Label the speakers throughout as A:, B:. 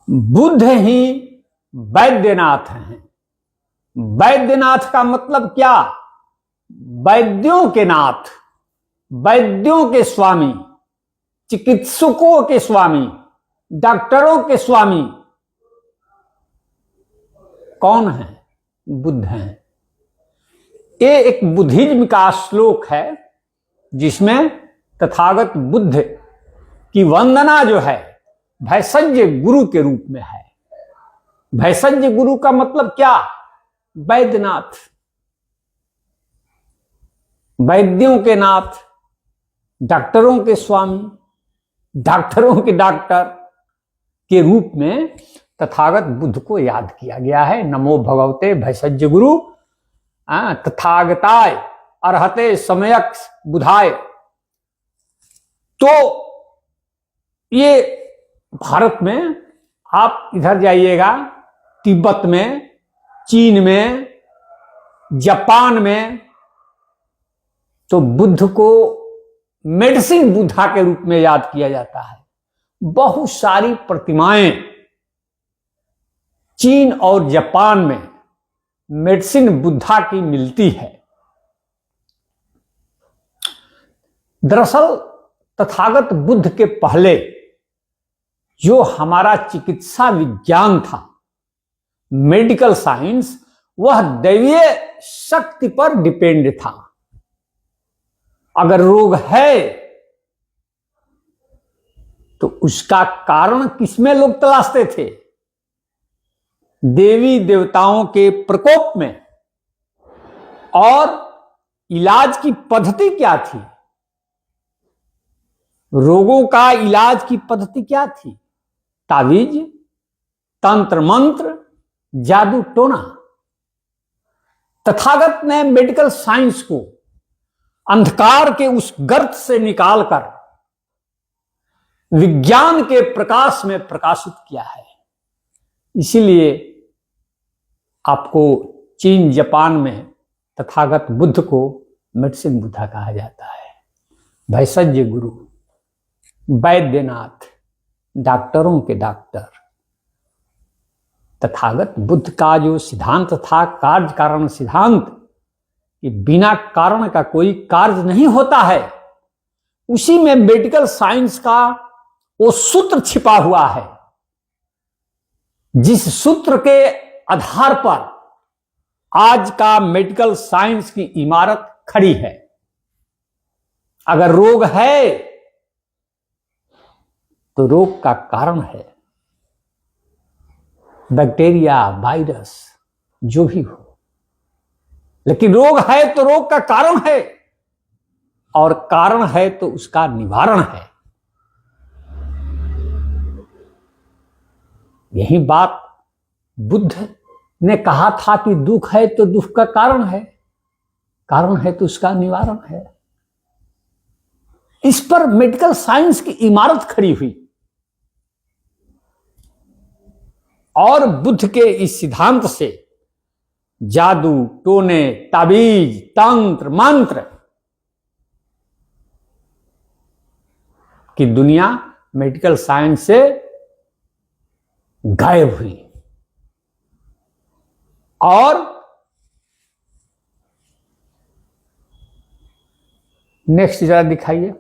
A: बुद्ध ही वैद्यनाथ हैं। वैद्यनाथ का मतलब क्या? वैद्यों के नाथ, वैद्यों के स्वामी, चिकित्सकों के स्वामी, डॉक्टरों के स्वामी कौन है? बुद्ध हैं। ये एक बुद्धिज्म का श्लोक है जिसमें तथागत बुद्ध की वंदना जो है भैषज्य गुरु के रूप में है। भैषज्य गुरु का मतलब क्या? वैद्यनाथ, वैद्यों के नाथ, डॉक्टरों के स्वामी, डॉक्टरों के डॉक्टर के रूप में तथागत बुद्ध को याद किया गया है। नमो भगवते भैषज्य गुरु तथागताय अर्हते सम्यक बुधाय। तो ये भारत में आप इधर जाइएगा, तिब्बत में, चीन में, जापान में, तो बुद्ध को मेडिसिन बुद्धा के रूप में याद किया जाता है। बहुत सारी प्रतिमाएं चीन और जापान में मेडिसिन बुद्धा की मिलती है। दरअसल तथागत बुद्ध के पहले जो हमारा चिकित्सा विज्ञान था, मेडिकल साइंस, वह दैवीय शक्ति पर डिपेंड था। अगर रोग है तो उसका कारण किसमें लोग तलाशते थे? देवी देवताओं के प्रकोप में। और इलाज की पद्धति क्या थी? रोगों का इलाज की पद्धति क्या थी? तावीज, तंत्र मंत्र, जादू टोना। तथागत ने मेडिकल साइंस को अंधकार के उस गर्त से निकालकर विज्ञान के प्रकाश में प्रकाशित किया है। इसीलिए आपको चीन जापान में तथागत बुद्ध को मेडिसिन बुद्धा कहा जाता है। भैषज्य गुरु, वैद्यनाथ, डॉक्टरों के डॉक्टर। तथागत बुद्ध का जो सिद्धांत था, कार्य कारण सिद्धांत, कि बिना कारण का कोई कार्य नहीं होता है, उसी में मेडिकल साइंस का वो सूत्र छिपा हुआ है, जिस सूत्र के आधार पर आज का मेडिकल साइंस की इमारत खड़ी है। अगर रोग है तो रोग का कारण है बैक्टीरिया, वायरस, जो भी हो, लेकिन रोग है तो रोग का कारण है, और कारण है तो उसका निवारण है। यही बात बुद्ध ने कहा था कि दुख है तो दुख का कारण है, कारण है तो उसका निवारण है। इस पर मेडिकल साइंस की इमारत खड़ी हुई, और बुद्ध के इस सिद्धांत से जादू टोने, ताबीज, तंत्र मंत्र की दुनिया मेडिकल साइंस से गायब हुई। और नेक्स्ट जरा दिखाइए।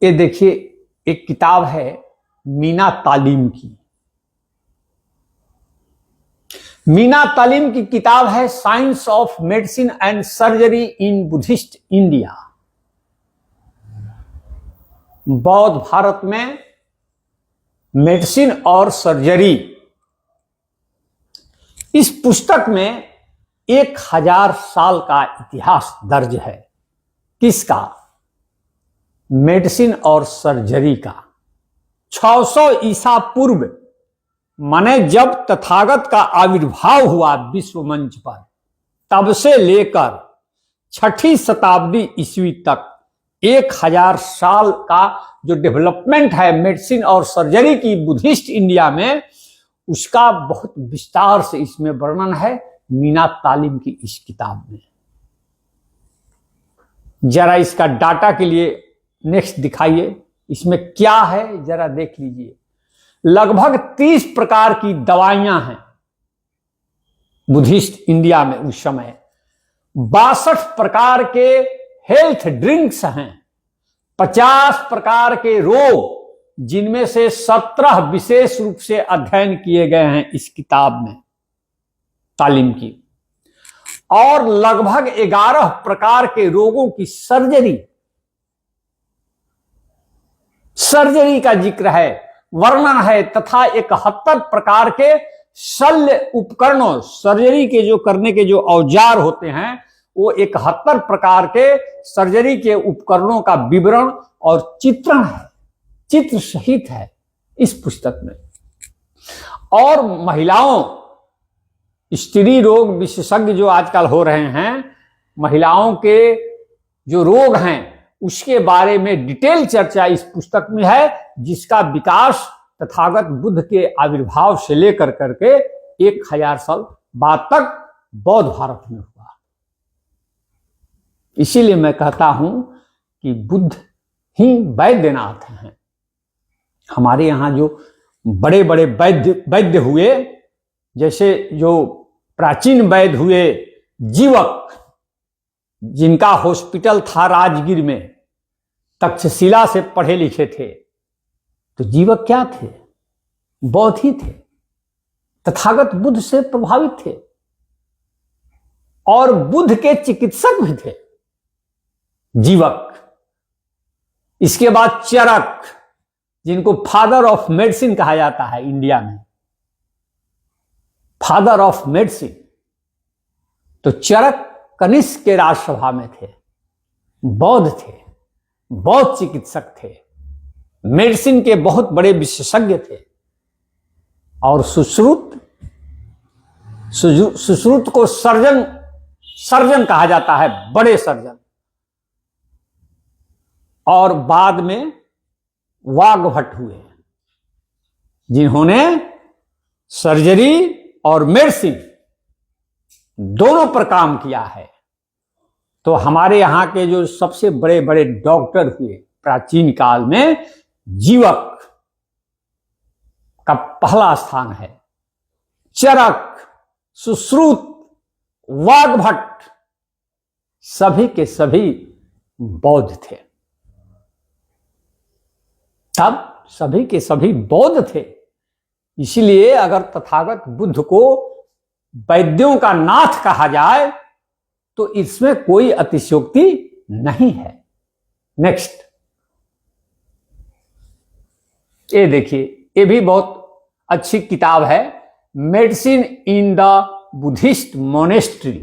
A: ये देखिए, एक किताब है मीना तालीम की। मीना तालीम की किताब है science of medicine and surgery in Buddhist India. बौद्ध भारत में मेडिसिन और सर्जरी। इस पुस्तक में 1000 साल का इतिहास दर्ज है। किसका? मेडिसिन और सर्जरी का। 600 ईसा पूर्व, माने जब तथागत का आविर्भाव हुआ विश्व मंच पर, तब से लेकर 6ठी शताब्दी ईस्वी तक 1000 साल का जो डेवलपमेंट है मेडिसिन और सर्जरी की बुद्धिस्ट इंडिया में, उसका बहुत विस्तार से इसमें वर्णन है मीना तालीम की इस किताब में। जरा इसका डाटा के लिए नेक्स्ट दिखाइए। इसमें क्या है जरा देख लीजिए। लगभग 30 प्रकार की दवाइयां हैं बुद्धिस्ट इंडिया में उस समय। 62 प्रकार के हेल्थ ड्रिंक्स हैं। 50 प्रकार के रोग, जिनमें से 17 विशेष रूप से अध्ययन किए गए हैं इस किताब में तालीम की। और लगभग 11 प्रकार के रोगों की सर्जरी का जिक्र है, वर्णन है, तथा 71 प्रकार के शल्य उपकरणों, सर्जरी के जो करने के जो औजार होते हैं, वो 71 प्रकार के सर्जरी के उपकरणों का विवरण और चित्रण है, चित्र सहित है इस पुस्तक में। और महिलाओं, स्त्री रोग विशेषज्ञ जो आजकल हो रहे हैं, महिलाओं के जो रोग हैं उसके बारे में डिटेल चर्चा इस पुस्तक में है, जिसका विकास तथागत बुद्ध के आविर्भाव से लेकर करके 1000 साल बाद तक बौद्ध भारत में हुआ। इसीलिए मैं कहता हूं कि बुद्ध ही वैद्यनाथ हैं। हमारे यहां जो बड़े बड़े वैद्य हुए, जैसे जो प्राचीन वैद्य हुए जीवक, जिनका हॉस्पिटल था राजगीर में, तक्षशिला से पढ़े लिखे थे, तो जीवक क्या थे? बौद्ध ही थे, तथागत बुद्ध से प्रभावित थे और बुद्ध के चिकित्सक भी थे जीवक। इसके बाद चरक, जिनको फादर ऑफ मेडिसिन कहा जाता है इंडिया में, फादर ऑफ मेडिसिन, तो चरक कनिष्क के राजसभा में थे, बौद्ध थे, बौद्ध चिकित्सक थे, मेडिसिन के बहुत बड़े विशेषज्ञ थे। और सुश्रुत को सर्जन कहा जाता है, बड़े सर्जन। और बाद में वाग्भट हुए, जिन्होंने सर्जरी और मेडिसिन दोनों पर काम किया है। तो हमारे यहां के जो सबसे बड़े बड़े डॉक्टर हुए प्राचीन काल में, जीवक का पहला स्थान है। चरक, सुश्रुत, वाग्भट सभी के सभी बौद्ध थे। तब सभी के सभी बौद्ध थे। इसलिए अगर तथागत बुद्ध को वैद्यों का नाथ कहा जाए तो इसमें कोई अतिशयोक्ति नहीं है। नेक्स्ट, ये देखिए, ये भी बहुत अच्छी किताब है, medicine in the Buddhist monastery.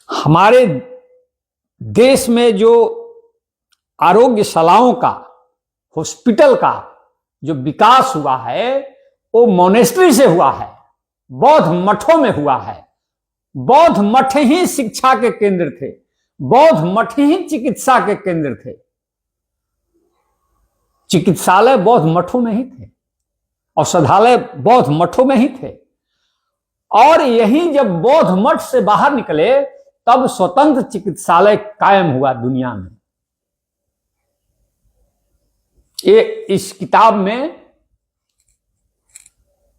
A: हमारे देश में जो आरोग्यशालाओं का, हॉस्पिटल का जो विकास हुआ है, वो मोनेस्ट्री से हुआ है, बौद्ध मठों में हुआ है। बौद्ध मठ ही शिक्षा के केंद्र थे, बौद्ध मठ ही चिकित्सा के केंद्र थे। चिकित्सालय बौद्ध मठों में ही थे, औषधालय बौद्ध मठों में ही थे। और यही जब बौद्ध मठ से बाहर निकले, तब स्वतंत्र चिकित्सालय कायम हुआ दुनिया में। ये इस किताब में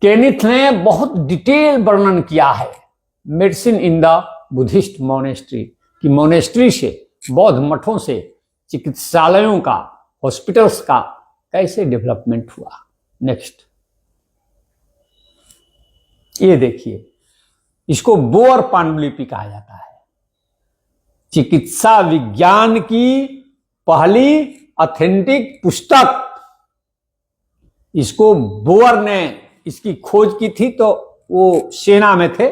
A: केनिथ ने बहुत डिटेल वर्णन किया है, medicine in the Buddhist monastery, कि मोनेस्ट्री से, बौद्ध मठों से चिकित्सालयों का, हॉस्पिटल्स का कैसे डेवलपमेंट हुआ। नेक्स्ट, ये देखिए, इसको बोअर पांडुलिपि कहा जाता है। चिकित्सा विज्ञान की पहली ऑथेंटिक पुस्तक, इसको बोअर ने इसकी खोज की थी, तो वो सेना में थे,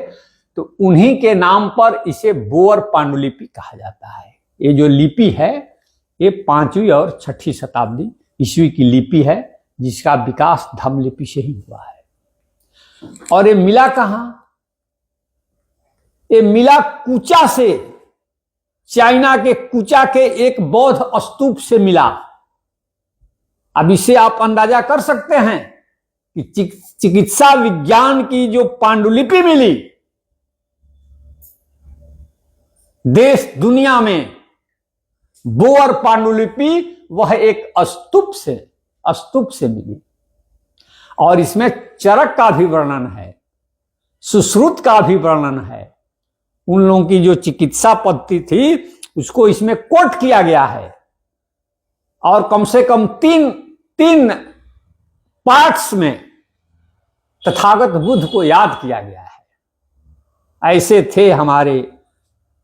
A: तो उन्हीं के नाम पर इसे बोअर पांडुलिपि कहा जाता है। ये जो लिपि है, ये 5वीं और 6वीं शताब्दी ईस्वी की लिपि है, जिसका विकास धम्म लिपि से ही हुआ है। और ये मिला कहां? ये मिला कूचा से, चाइना के कूचा के एक बौद्ध स्तूप से मिला। अब इसे आप अंदाजा कर सकते हैं कि चिकित्सा विज्ञान की जो पांडुलिपि मिली देश दुनिया में, बोअर पांडुलिपि वह एक स्तूप से मिली, और इसमें चरक का भी वर्णन है, सुश्रुत का भी वर्णन है। उन लोगों की जो चिकित्सा पद्धति थी उसको इसमें कोट किया गया है, और कम से कम तीन पार्ट्स में तथागत बुद्ध को याद किया गया है। ऐसे थे हमारे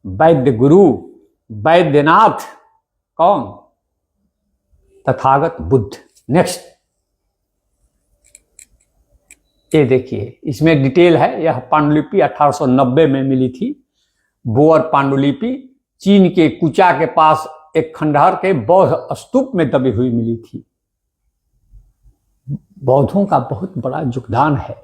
A: वैद्य गुरु वैद्यनाथ, कौन? तथागत बुद्ध। नेक्स्ट, ये देखिए, इसमें डिटेल है। यह पांडुलिपि 1890 में मिली थी। बोअर पांडुलिपि चीन के कुचा के पास एक खंडहर के बौद्ध स्तूप में दबी हुई मिली थी। बौद्धों का बहुत बड़ा योगदान है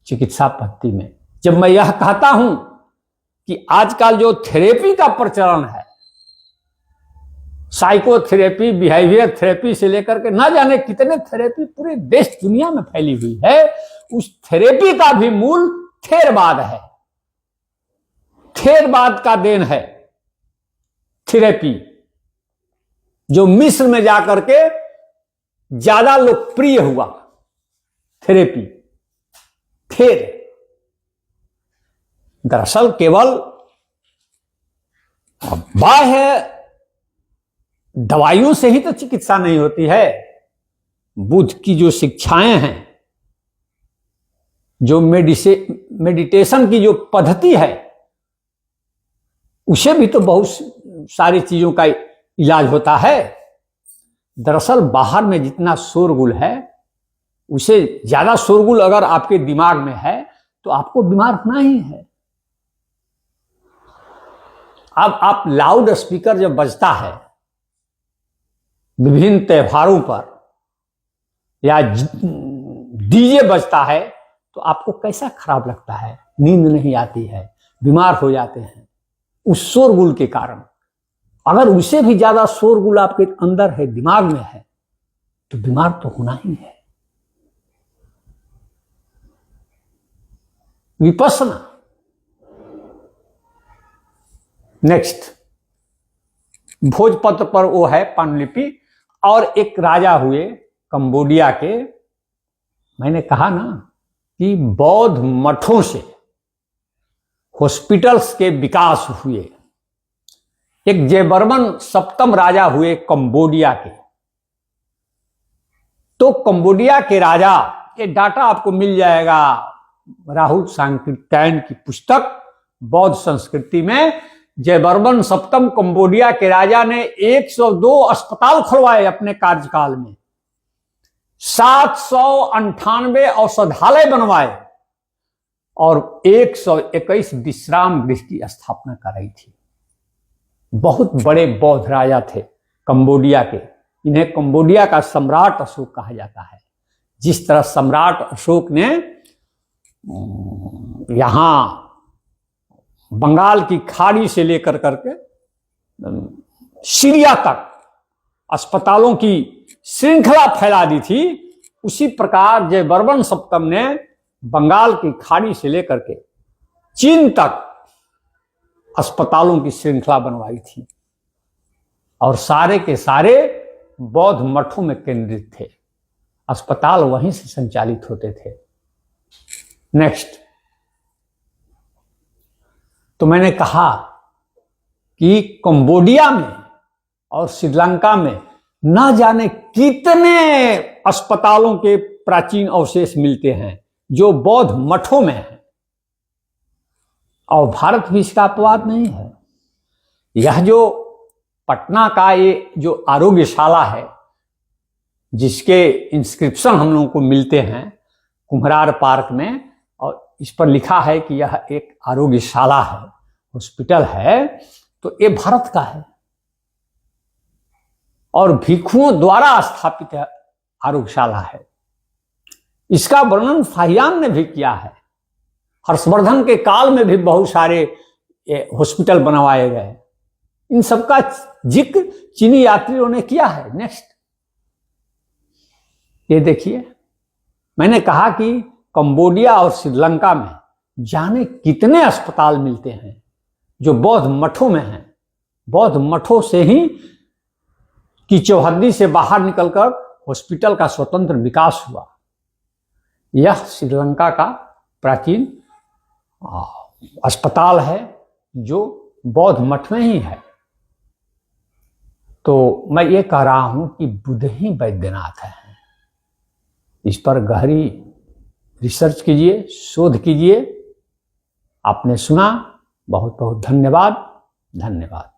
A: चिकित्सा पद्धति में। जब मैं यह कहता हूं कि आजकल जो थेरेपी का प्रचलन है, साइकोथेरेपी, बिहेवियर थेरेपी से लेकर के ना जाने कितने थेरेपी पूरे देश दुनिया में फैली हुई है, उस थेरेपी का भी मूल थेरवाद है। थेरवाद का देन है थेरेपी, जो मिस्र में जाकर के ज्यादा लोकप्रिय हुआ। थेरेपी, थेर, दरअसल केवल बाह्य दवाइयों से ही तो चिकित्सा नहीं होती है। बुद्ध की जो शिक्षाएं हैं, जो मेडिटेशन की जो पद्धति है, उसे भी तो बहुत सारी चीजों का इलाज होता है। दरअसल बाहर में जितना शोरगुल है, उसे ज्यादा शोरगुल अगर आपके दिमाग में है तो आपको बीमार होना ही है। अब आप लाउड स्पीकर जब बजता है विभिन्न त्योहारों पर, या डीजे बजता है, तो आपको कैसा खराब लगता है, नींद नहीं आती है, बीमार हो जाते हैं उस शोरगुल के कारण। अगर उससे भी ज्यादा शोरगुल आपके अंदर है, दिमाग में है, तो बीमार तो होना ही है। विपश्यना। नेक्स्ट, भोजपत्र पर वो है पांडुलिपि। और एक राजा हुए कंबोडिया के, मैंने कहा ना कि बौद्ध मठों से हॉस्पिटल्स के विकास हुए। एक जयवर्मन सप्तम राजा हुए कंबोडिया के। तो कंबोडिया के राजा, ये डाटा आपको मिल जाएगा राहुल सांकृत्यायन की पुस्तक बौद्ध संस्कृति में। जयवर्मन सप्तम कंबोडिया के राजा ने 102 अस्पताल खुलवाए अपने कार्यकाल में, 798 औषधालय बनवाए, और 121 विश्राम गृह की स्थापना कराई थी। बहुत बड़े बौद्ध राजा थे कंबोडिया के। इन्हें कंबोडिया का सम्राट अशोक कहा जाता है। जिस तरह सम्राट अशोक ने यहां बंगाल की खाड़ी से लेकर करके सीरिया तक अस्पतालों की श्रृंखला फैला दी थी, उसी प्रकार जयवर्मन सप्तम ने बंगाल की खाड़ी से लेकर के चीन तक अस्पतालों की श्रृंखला बनवाई थी, और सारे के सारे बौद्ध मठों में केंद्रित थे। अस्पताल वहीं से संचालित होते थे। नेक्स्ट, तो मैंने कहा कि कंबोडिया में और श्रीलंका में न जाने कितने अस्पतालों के प्राचीन अवशेष मिलते हैं जो बौद्ध मठों में हैं, और भारत भी इसका अपवाद नहीं है। यह जो पटना का ये जो आरोग्यशाला है, जिसके इंस्क्रिप्शन हम लोगों को मिलते हैं कुम्हरार पार्क में, और इस पर लिखा है कि यह एक आरोग्यशाला है, हॉस्पिटल है, तो ये भारत का है और भिक्षुओं द्वारा स्थापित आरोग्यशाला है। इसका वर्णन फाहियान ने भी किया है। हर्षवर्धन के काल में भी बहुत सारे हॉस्पिटल बनवाए गए। इन सबका जिक्र चीनी यात्रियों ने किया है। नेक्स्ट, ये देखिए, मैंने कहा कि कंबोडिया और श्रीलंका में जाने कितने अस्पताल मिलते हैं जो बौद्ध मठों में हैं। बौद्ध मठों से ही की चौहद्दी से बाहर निकलकर हॉस्पिटल का स्वतंत्र विकास हुआ। यह श्रीलंका का प्राचीन अस्पताल है जो बौद्ध मठ में ही है। तो मैं ये कह रहा हूं कि बुद्ध ही वैद्यनाथ है। इस पर गहरी रिसर्च कीजिए, शोध कीजिए। आपने सुना, बहुत बहुत धन्यवाद। धन्यवाद।